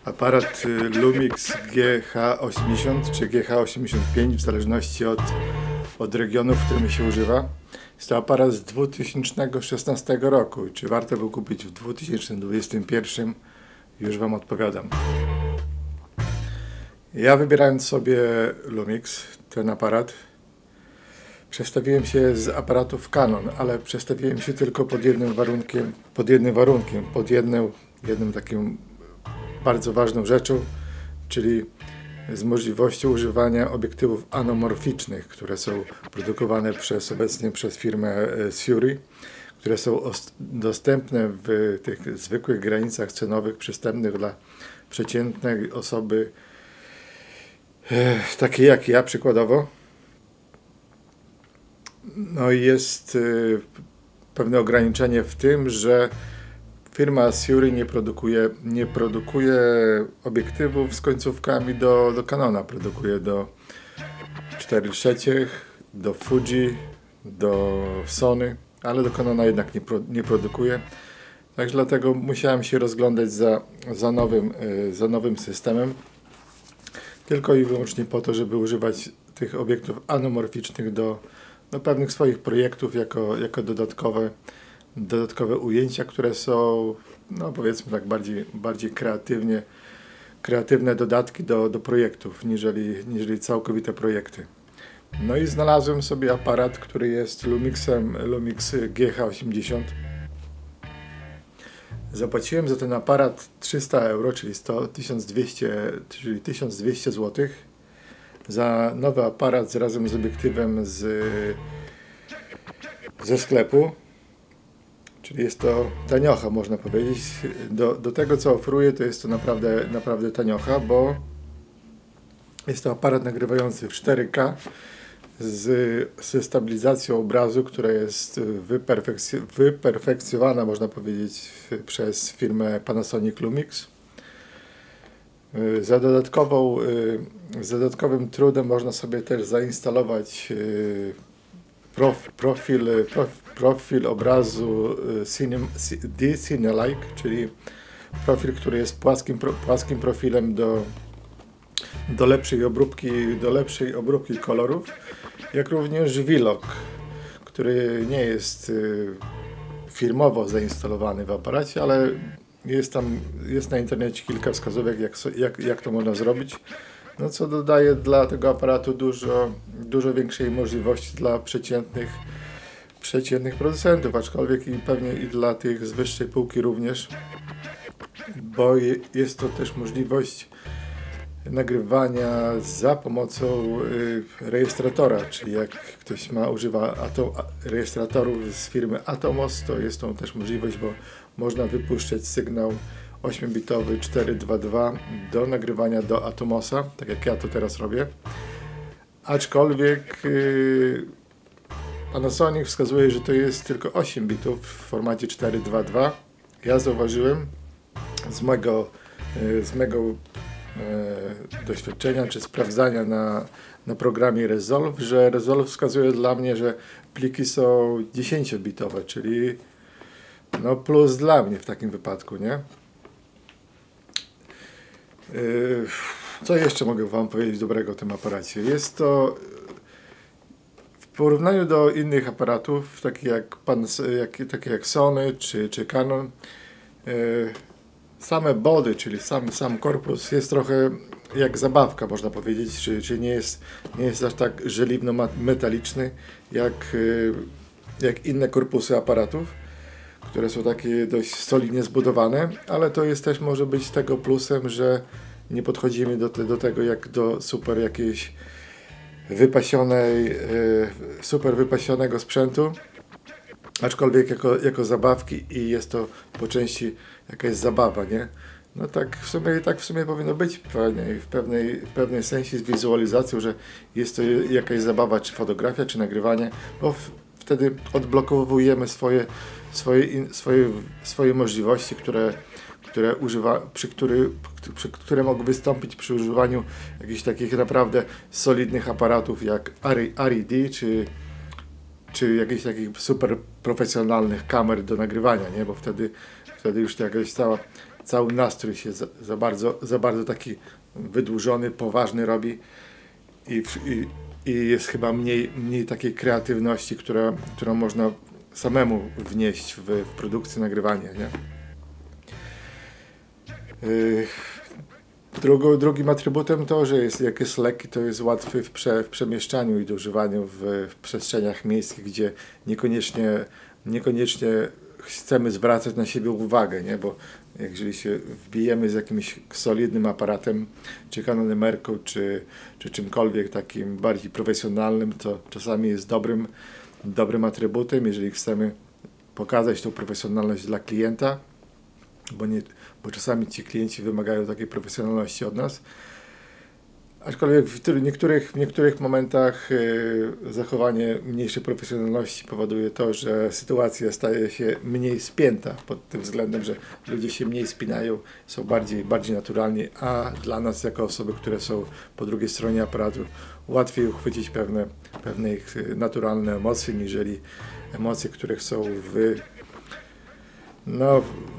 Aparat Lumix GH80 czy GH85 w zależności od regionu, w którym się używa. Jest to aparat z 2016 roku. Czy warto go kupić w 2021? Już Wam odpowiadam. Ja wybierając sobie Lumix, ten aparat, przestawiłem się z aparatów Canon, ale przestawiłem się tylko pod jednym takim bardzo ważną rzeczą, czyli z możliwością używania obiektywów anamorficznych, które są produkowane obecnie przez firmę Shure, które są dostępne w tych zwykłych granicach cenowych, przystępnych dla przeciętnej osoby, takiej jak ja przykładowo. No i jest pewne ograniczenie w tym, że firma Shure nie produkuje obiektywów z końcówkami do Canona. Produkuje do 4/3, do Fuji, do Sony, ale do Canona jednak nie produkuje. Także dlatego musiałem się rozglądać za nowym systemem. Tylko i wyłącznie po to, żeby używać tych obiektów anamorficznych do pewnych swoich projektów jako dodatkowe ujęcia, które są, no powiedzmy tak, bardziej kreatywne dodatki do projektów, niżeli całkowite projekty. No i znalazłem sobie aparat, który jest Lumix GH80. Zapłaciłem za ten aparat 300 euro, czyli 1200 zł. Za nowy aparat razem z obiektywem ze sklepu. Czyli jest to taniocha, można powiedzieć. Do tego, co oferuje, to jest to naprawdę taniocha, bo jest to aparat nagrywający w 4K ze stabilizacją obrazu, która jest wyperfekcjonowana, można powiedzieć, przez firmę Panasonic Lumix. Za dodatkowym trudem można sobie też zainstalować profil obrazu Cine-like, czyli profil, który jest płaskim profilem do lepszej obróbki kolorów, jak również Vlog, który nie jest firmowo zainstalowany w aparacie, ale jest na internecie kilka wskazówek, jak to można zrobić. No, co dodaje dla tego aparatu dużo większej możliwości dla przeciętnych producentów, aczkolwiek i pewnie i dla tych z wyższej półki również, bo jest to też możliwość nagrywania za pomocą rejestratora, czyli jak ktoś używa rejestratorów z firmy Atomos, to jest to też możliwość, bo można wypuszczać sygnał 8-bitowy 422 do nagrywania do Atomosa, tak jak ja to teraz robię. Aczkolwiek Panasonic wskazuje, że to jest tylko 8 bitów w formacie 422. Ja zauważyłem z mego doświadczenia czy sprawdzania na programie Resolve, że Resolve wskazuje dla mnie, że pliki są 10-bitowe, czyli no plus dla mnie w takim wypadku, nie? Co jeszcze mogę Wam powiedzieć dobrego o tym aparacie? Jest to w porównaniu do innych aparatów, takich jak Sony czy Canon, same body, czyli sam korpus jest trochę jak zabawka, można powiedzieć, czy nie jest aż tak żeliwno-metaliczny jak inne korpusy aparatów, które są takie dość solidnie zbudowane, ale to jest też może być tego plusem, że nie podchodzimy do tego jak do super wypasionego sprzętu, aczkolwiek jako zabawki i jest to po części jakaś zabawa, nie? No tak w sumie powinno być w pewnej sensie z wizualizacją, że jest to jakaś zabawa, czy fotografia, czy nagrywanie, bo wtedy odblokowujemy swoje możliwości, które mogą wystąpić przy używaniu jakichś takich naprawdę solidnych aparatów jak RED czy jakichś takich super profesjonalnych kamer do nagrywania, nie? Bo wtedy już jakaś cały nastrój się za bardzo taki wydłużony, poważny robi i jest chyba mniej takiej kreatywności, którą można samemu wnieść w produkcję, nagrywanie, nie? Drugim atrybutem to, że jak jest lekki, to jest łatwy w przemieszczaniu i używaniu w przestrzeniach miejskich, gdzie niekoniecznie chcemy zwracać na siebie uwagę, nie? Bo jeżeli się wbijemy z jakimś solidnym aparatem, czy Canonem Merco, czy czymkolwiek takim bardziej profesjonalnym, to czasami jest dobrym atrybutem, jeżeli chcemy pokazać tą profesjonalność dla klienta, bo czasami ci klienci wymagają takiej profesjonalności od nas. Aczkolwiek w niektórych momentach zachowanie mniejszej profesjonalności powoduje to, że sytuacja staje się mniej spięta pod tym względem, że ludzie się mniej spinają, są bardziej naturalni, a dla nas jako osoby, które są po drugiej stronie aparatu, łatwiej uchwycić pewne ich naturalne emocje, niżeli emocje, które chcą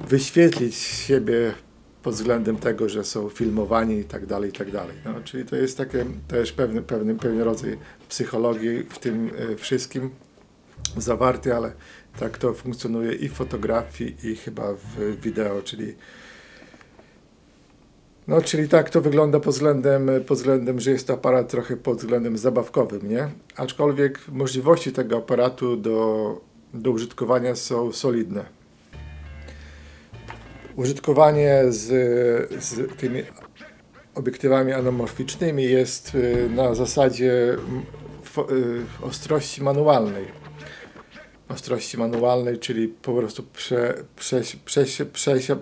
wyświetlić siebie pod względem tego, że są filmowani i tak dalej, i tak dalej. No, czyli to jest takie też pewien rodzaj psychologii w tym wszystkim zawarty, ale tak to funkcjonuje i w fotografii, i chyba w wideo, czyli tak to wygląda pod względem, że jest to aparat trochę pod względem zabawkowym, nie? Aczkolwiek możliwości tego aparatu do użytkowania są solidne. Użytkowanie z tymi obiektywami anamorficznymi jest na zasadzie ostrości manualnej, czyli po prostu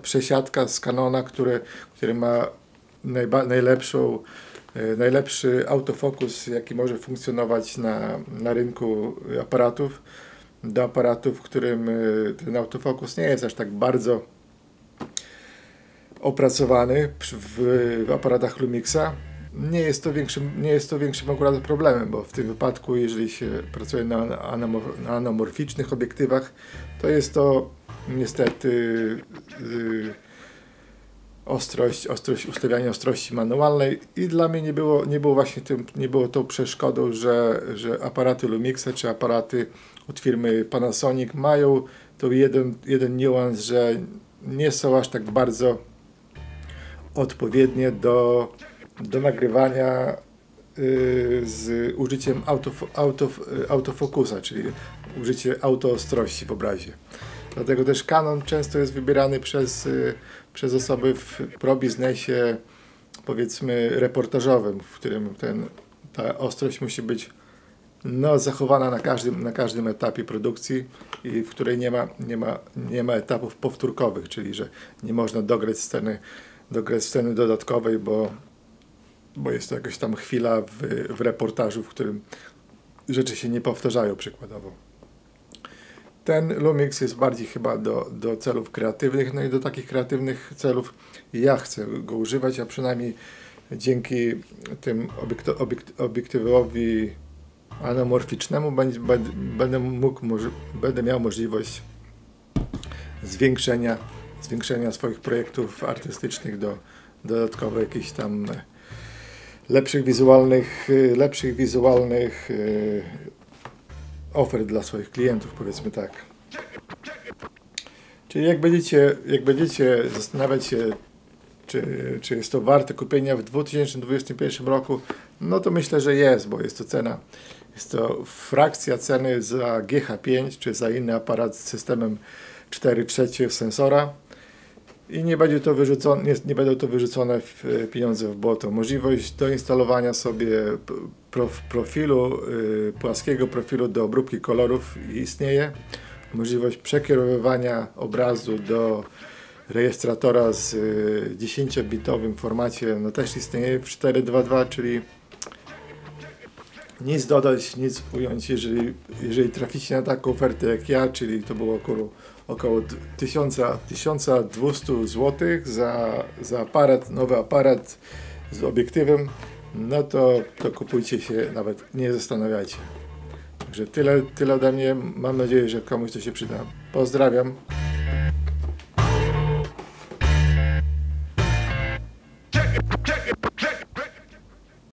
przesiadka z Canona, który ma najlepszy autofokus, jaki może funkcjonować na rynku aparatów, do aparatu, w którym ten autofokus nie jest aż tak bardzo opracowany w aparatach Lumixa. Nie jest to większym akurat problemem, bo w tym wypadku, jeżeli się pracuje na anamorficznych obiektywach, to jest to niestety ustawianie ostrości manualnej i dla mnie nie było tą przeszkodą, że aparaty Lumixa czy aparaty od firmy Panasonic mają to jeden niuans, że nie są aż tak bardzo odpowiednie do nagrywania z użyciem autofokusa, czyli użycie autoostrości w obrazie. Dlatego też Canon często jest wybierany przez osoby w pro-biznesie, powiedzmy reportażowym, w którym ta ostrość musi być zachowana na każdym etapie produkcji i w której nie ma etapów powtórkowych, czyli że nie można dograć sceny dodatkowej, bo jest to jakaś tam chwila w reportażu, w którym rzeczy się nie powtarzają przykładowo. Ten Lumix jest bardziej chyba do celów kreatywnych, no i do takich kreatywnych celów ja chcę go używać, a przynajmniej dzięki tym obiektywowi anamorficznemu będę miał możliwość zwiększenia swoich projektów artystycznych do dodatkowo jakichś tam lepszych wizualnych ofert dla swoich klientów, powiedzmy tak. Czyli jak będziecie zastanawiać się, czy jest to warte kupienia w 2021 roku, no to myślę, że jest, bo jest to cena. Jest to frakcja ceny za GH5 czy za inny aparat z systemem 4/3 sensora i nie będą to wyrzucone pieniądze w błoto. Możliwość doinstalowania sobie płaskiego profilu do obróbki kolorów istnieje. Możliwość przekierowywania obrazu do rejestratora z 10-bitowym formacie też istnieje w 4.2.2, czyli nic dodać, nic ująć, jeżeli traficie na taką ofertę jak ja, czyli to było około 1200 zł za nowy aparat z obiektywem, no to kupujcie się, nawet nie zastanawiajcie. Także tyle ode mnie, mam nadzieję, że komuś to się przyda. Pozdrawiam.